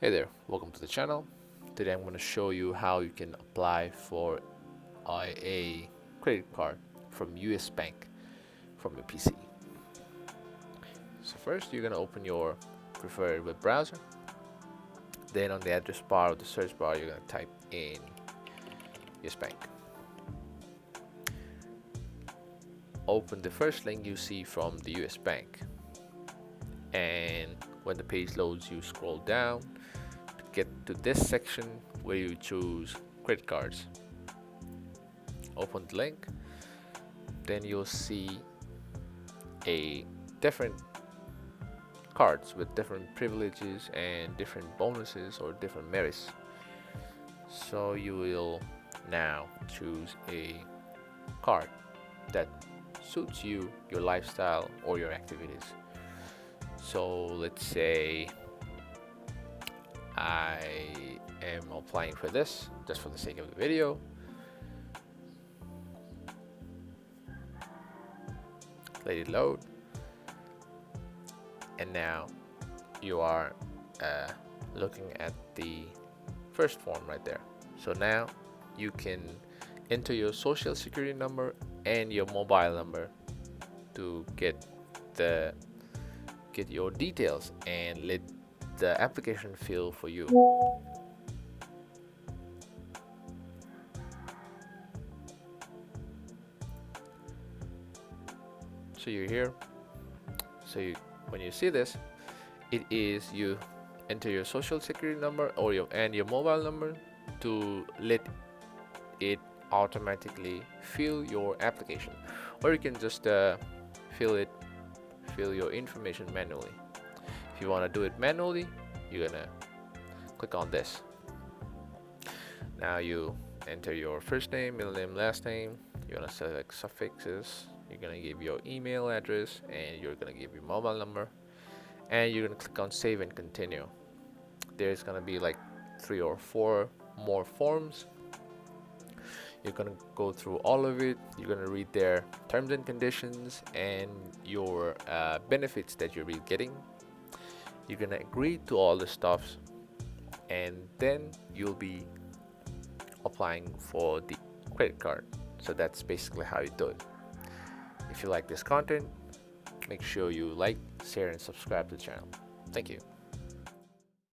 Hey there, welcome to the channel. Today I'm going to show you how you can apply for a credit card from US Bank from your PC. So first you're going to open your preferred web browser. Then on the address bar or the search bar you're going to type in US Bank. Open the first link you see from the US Bank, and when the page loads you scroll down to get to this section where you choose credit cards. Open the link, then you'll see a different cards with different privileges and different bonuses or different merits. So you will now choose a card that suits you, your lifestyle or your activities. So let's say I am applying for this just for the sake of the video. Let it load, and now you are looking at the first form right there. So now you can enter your social security number and your mobile number to get your details and let the application fill for you. So you're here. So when you see this, it is you enter your social security number or your mobile number to let it automatically fill your application, or you can just fill your information manually. If you want to do it manually, you're gonna click on this. Now you enter your first name, middle name, last name. You're gonna select suffixes. You're gonna give your email address, and you're gonna give your mobile number, and you're gonna click on save and continue. There's gonna be like 3 or 4 more forms. You're gonna go through all of it. You're gonna read their terms and conditions and your benefits that you'll be getting. You're gonna agree to all the stuff, and then you'll be applying for the credit card. So that's basically how you do it. If you like this content, make sure you like, share, and subscribe to the channel. Thank you.